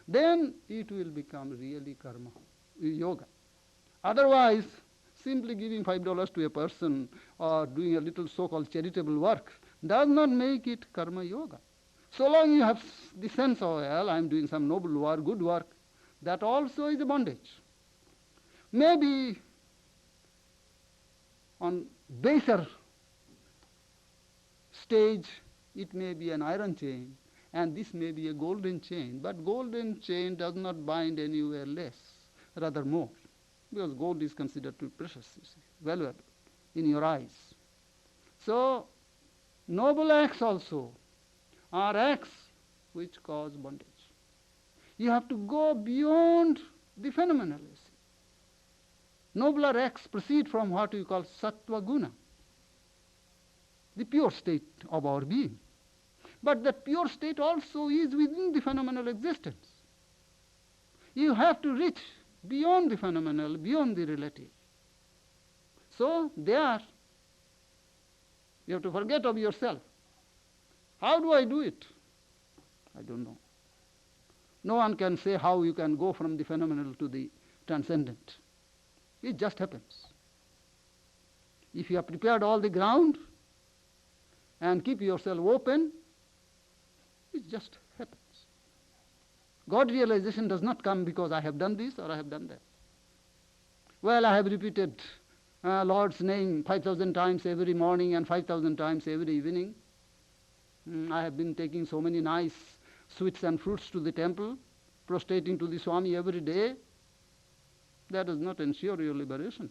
then it will become really karma, yoga. Otherwise, simply giving $5 to a person or doing a little so-called charitable work does not make it karma yoga. So long you have the sense of, well, I am doing some noble work, good work, that also is a bondage. Maybe on baser stage, it may be an iron chain, and this may be a golden chain, but golden chain does not bind anywhere less, rather more, because gold is considered to be precious, you see, valuable in your eyes. So, noble acts also are acts which cause bondage. You have to go beyond the phenomenal, you see. Nobler acts proceed from what we call sattva guna, the pure state of our being. But that pure state also is within the phenomenal existence. You have to reach beyond the phenomenal, beyond the relative. So there, you have to forget of yourself. How do I do it? I don't know. No one can say how you can go from the phenomenal to the transcendent. It just happens. If you have prepared all the ground and keep yourself open, it just happens. God realization does not come because I have done this or I have done that. Well, I have repeated Lord's name 5,000 times every morning and 5,000 times every evening. I have been taking so many nice sweets and fruits to the temple, prostrating to the Swami every day. That does not ensure your liberation.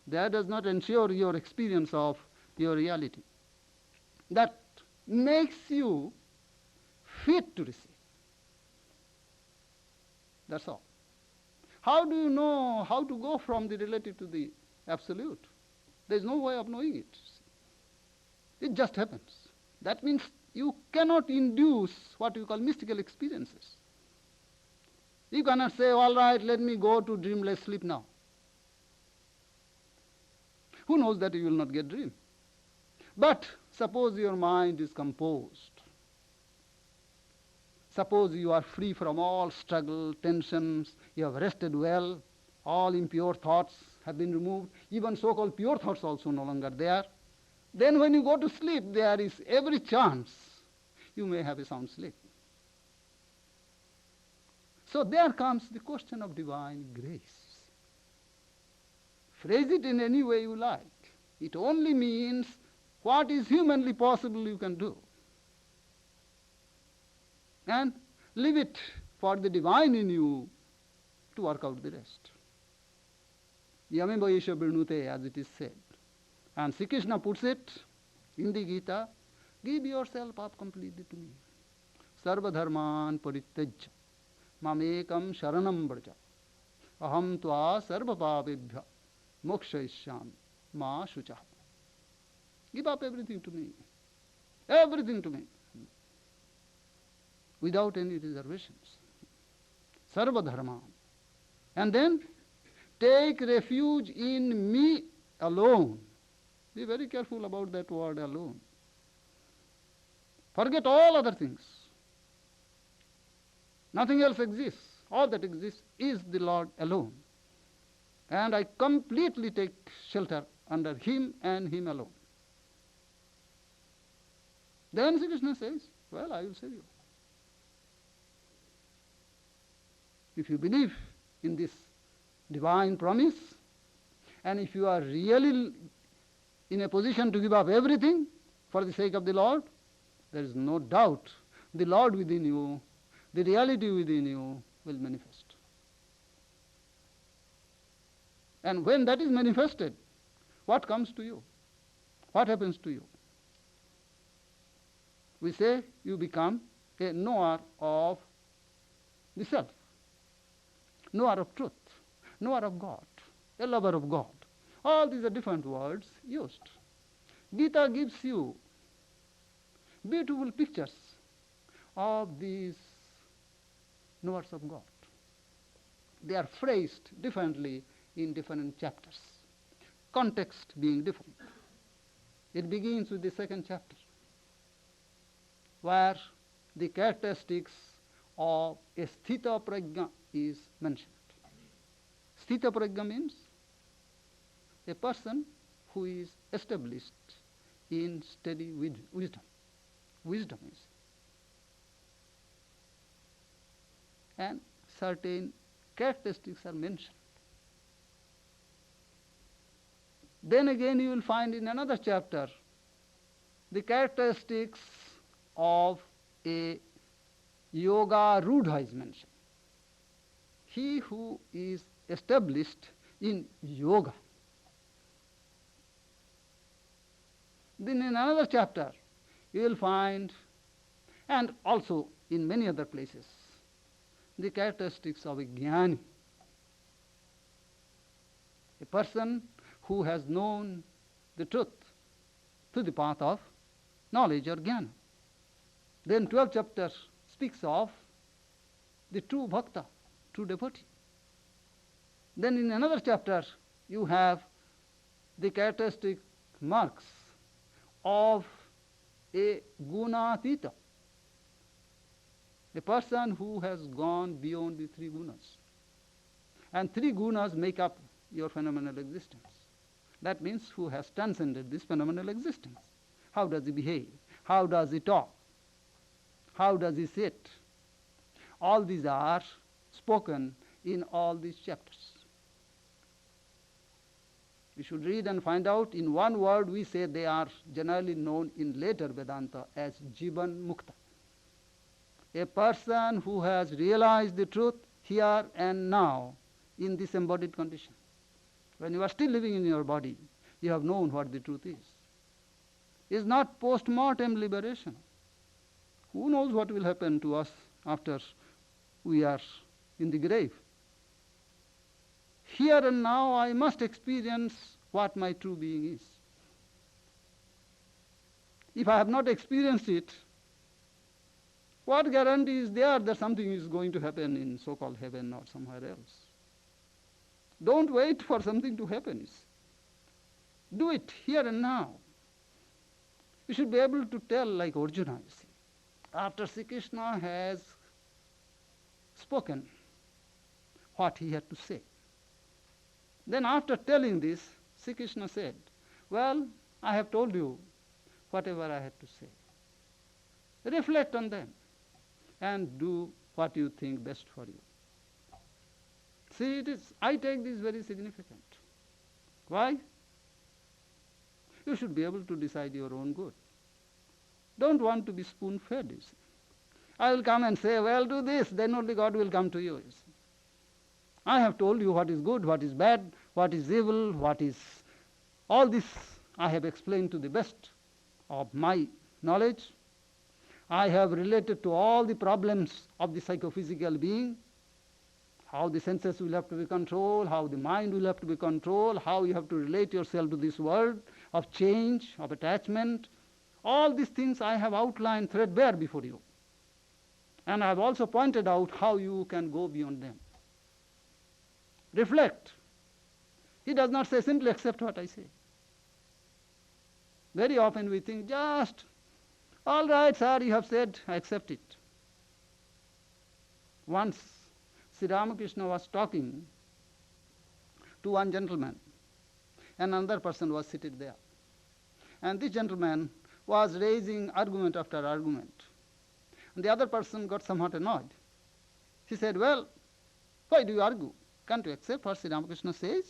That does not ensure your experience of your reality. That makes you fit to receive. That's all. How do you know how to go from the relative to the absolute? There is no way of knowing it. It just happens. That means you cannot induce what we call mystical experiences. You cannot say, all right, let me go to dreamless sleep now. Who knows that you will not get dream? But suppose your mind is composed. Suppose you are free from all struggle, tensions, you have rested well, all impure thoughts have been removed, even so-called pure thoughts also no longer there. Then when you go to sleep, there is every chance you may have a sound sleep. So there comes the question of divine grace. Phrase it in any way you like. It only means what is humanly possible you can do. And leave it for the divine in you to work out the rest. Yameva Isha Birnute, as it is said. And Sri Krishna puts it in the Gita, give yourself up completely to me. Sarva dharman parityajya mamekam sharanam braja aham tva sarva papebhya mokshayishyami ma shucha. Give up everything to me. Everything to me. Without any reservations. Sarva dharman. And then take refuge in me alone. Be very careful about that word alone. Forget all other things. Nothing else exists. All that exists is the Lord alone. And I completely take shelter under Him and Him alone. Then Sri Krishna says, well, I will save you. If you believe in this divine promise, and if you are really in a position to give up everything for the sake of the Lord, there is no doubt the Lord within you, the reality within you will manifest. And when that is manifested, what comes to you? what happens to you? We say you become a knower of the self, knower of truth, knower of God, a lover of God. All these are different words used. Gita gives you beautiful pictures of these knowers of God. They are phrased differently in different chapters, context being different. It begins with the second chapter, where the characteristics of a sthita prajna is mentioned. Sthita prajna means a person who is established in steady wisdom. Wisdom is. And certain characteristics are mentioned. Then again you will find in another chapter the characteristics of a yoga rudha is mentioned. He who is established in yoga. Then in another chapter you will find, and also in many other places, the characteristics of a jnani, a person who has known the truth through the path of knowledge or jnana. Then 12th chapter speaks of the true bhakta, true devotee. Then in another chapter you have the characteristic marks of a gunatita, a person who has gone beyond the three gunas. And three gunas make up your phenomenal existence. That means who has transcended this phenomenal existence. How does he behave? How does he talk? How does he sit? All these are spoken in all these chapters. We should read and find out. In one word we say they are generally known in later Vedanta as Jivan Mukta. A person who has realized the truth here and now in this embodied condition. When you are still living in your body, you have known what the truth is. It's not post-mortem liberation. Who knows what will happen to us after we are in the grave? Here and now I must experience what my true being is. If I have not experienced it, what guarantee is there that something is going to happen in so-called heaven or somewhere else? Don't wait for something to happen. Do it here and now. You should be able to tell, like Arjuna, you see. After Sri Krishna has spoken what he had to say, then after telling this, Sri Krishna said, well, I have told you whatever I had to say. Reflect on them and do what you think best for you. See, I take this very significant. Why? You should be able to decide your own good. Don't want to be spoon-fed, you see. I will come and say, well, do this, then only God will come to you, you see. I have told you what is good, what is bad, what is evil, what is... All this I have explained to the best of my knowledge. I have related to all the problems of the psychophysical being, how the senses will have to be controlled, how the mind will have to be controlled, how you have to relate yourself to this world of change, of attachment. All these things I have outlined threadbare before you. And I have also pointed out how you can go beyond them. Reflect. He does not say simply accept what I say. Very often we think just, all right, sir, you have said, I accept it. Once Sri Ramakrishna was talking to one gentleman, and another person was seated there. And this gentleman was raising argument after argument. And the other person got somewhat annoyed. He said, well, why do you argue? Can't you accept what Sri Ramakrishna says?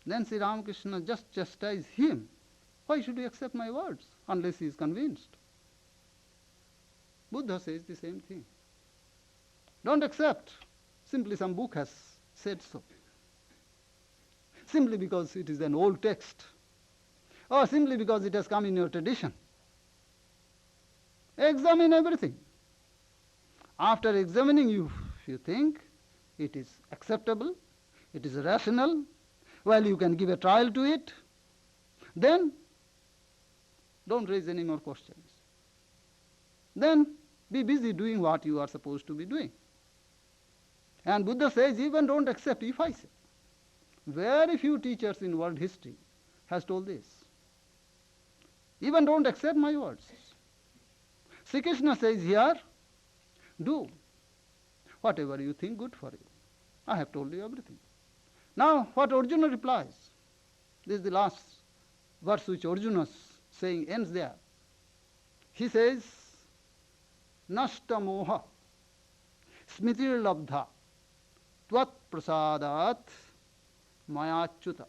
Then Sri Ramakrishna just chastised him. Why should you accept my words unless he is convinced? Buddha says the same thing. Don't accept simply some book has said so. Simply because it is an old text. or simply because it has come in your tradition. Examine everything. After examining, if you think it is acceptable, it is rational, well, you can give a trial to it, then don't raise any more questions. Then be busy doing what you are supposed to be doing. And Buddha says, even don't accept if I say. Very few teachers in world history has told this. Even don't accept my words. Sri Krishna says here, do whatever you think good for you. I have told you everything. Now, what Arjuna replies, this is the last verse which Arjuna is saying, ends there. He says, Nashta moha smitir labdha tvat prasadat mayachyuta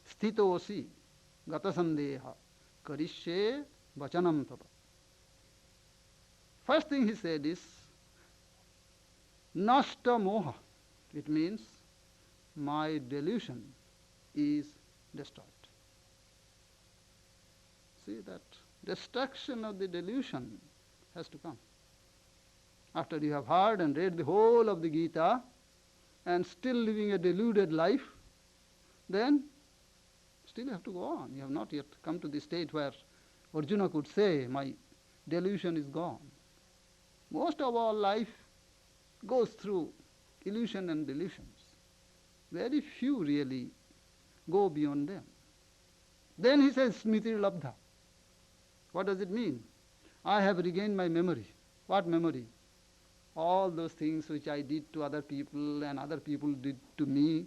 sthitosi gata sandeha karishye vachanam tava. First thing he said is, Nashta moha. It means, my delusion is destroyed. See, that destruction of the delusion has to come. After you have heard and read the whole of the Gita and still living a deluded life, then still you have to go on. You have not yet come to the state where Arjuna could say, my delusion is gone. Most of our life goes through illusion and delusions. Very few really go beyond them. Then he says, Smriti Labdha. What does it mean? I have regained my memory. What memory? All those things which I did to other people and other people did to me.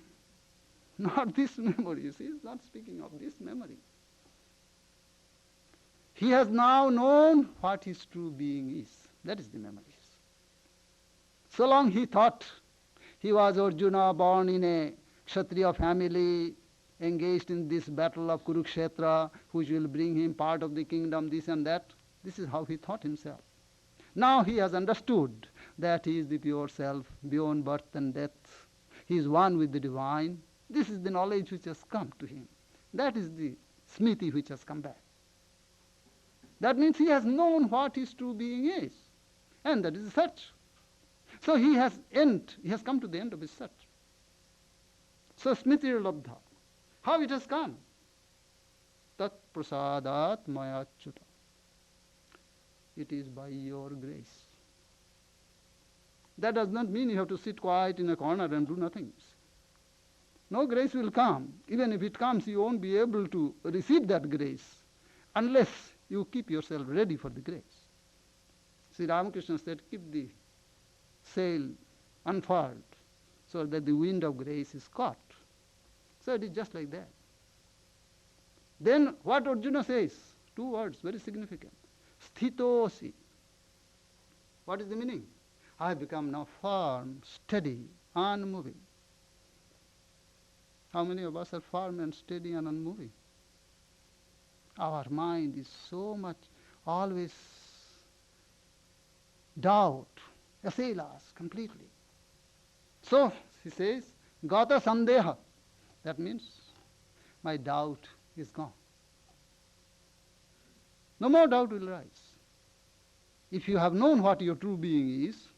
Not this memory. You see, he's not speaking of this memory. He has now known what his true being is. That is the memories. So long he thought he was Arjuna, born in a Kshatriya family, engaged in this battle of Kurukshetra, which will bring him part of the kingdom, this and that. This is how he thought himself. Now he has understood that he is the pure self, beyond birth and death. He is one with the divine. This is the knowledge which has come to him. That is the smriti which has come back. That means he has known what his true being is. And that is the search. So he has come to the end of his search. So smriti labdha. How it has come? Tat prasadat mayachyuta. It is by your grace. That does not mean you have to sit quiet in a corner and do nothing. No grace will come. Even if it comes, you won't be able to receive that grace unless you keep yourself ready for the grace. Sri Ramakrishna said, keep the sail unfurled so that the wind of grace is caught. So it is just like that. Then what Arjuna says, two words, very significant. Sthitosi. What is the meaning? I have become now firm, steady, unmoving. How many of us are firm and steady and unmoving? Our mind is so much always doubt, assail us completely. So, he says, Gata Sandeha. That means my doubt is gone. No more doubt will rise. If you have known what your true being is,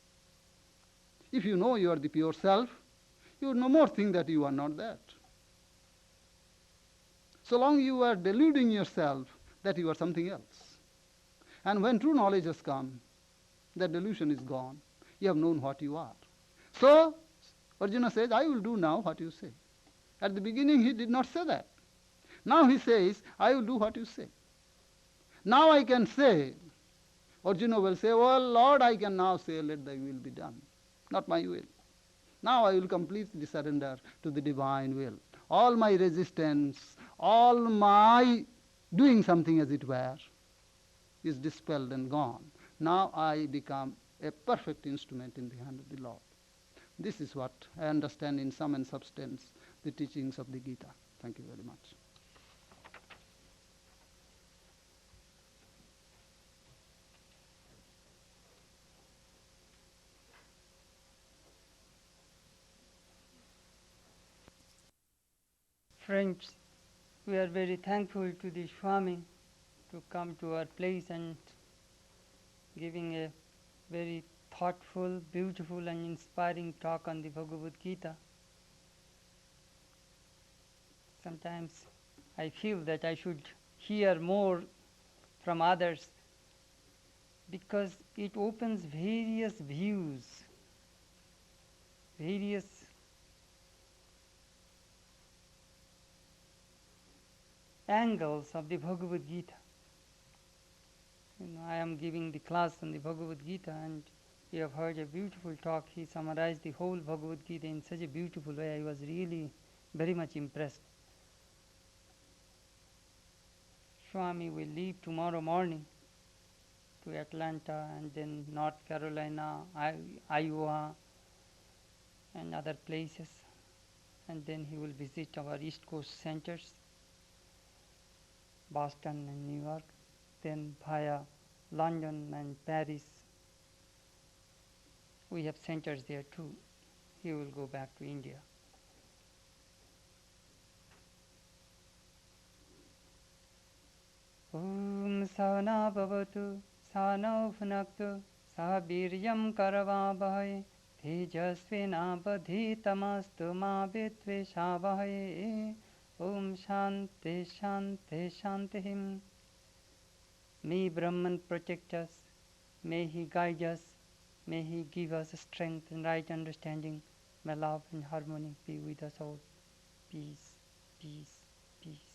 if you know you are the pure self, you will no more think that you are not that. So long you are deluding yourself that you are something else. And when true knowledge has come, that delusion is gone. You have known what you are. So, Arjuna says, I will do now what you say. At the beginning he did not say that. Now he says, I will do what you say. Now I can say, Arjuna will say, well, Lord, I can now say, let thy will be done. Not my will. Now I will completely surrender to the divine will. All my resistance, all my doing something as it were, is dispelled and gone. Now I become a perfect instrument in the hand of the Lord. This is what I understand in sum and substance the teachings of the Gita. Thank you very much. Friends, we are very thankful to the Swami to come to our place and giving a very thoughtful, beautiful and inspiring talk on the Bhagavad Gita. Sometimes I feel that I should hear more from others because it opens various views, various angles of the Bhagavad Gita. I am giving the class on the Bhagavad Gita, and you have heard a beautiful talk. He summarized the whole Bhagavad Gita in such a beautiful way. I was really very much impressed. Swami will leave tomorrow morning to Atlanta and then North Carolina, Iowa, and other places. And then he will visit our East Coast centers, Boston and New York, then via London and Paris. We have centers there too. He will go back to India. Om Sahana Bhavatu Sahana Bhunaktu Sah Viryam Karavabhai Tejasvinabadhitamastu Ma Vitveshavahai. Om Shanti Shanti Shantihim. May Brahman protect us. May he guide us. May he give us strength and right understanding. May love and harmony be with us all. Peace, peace, peace.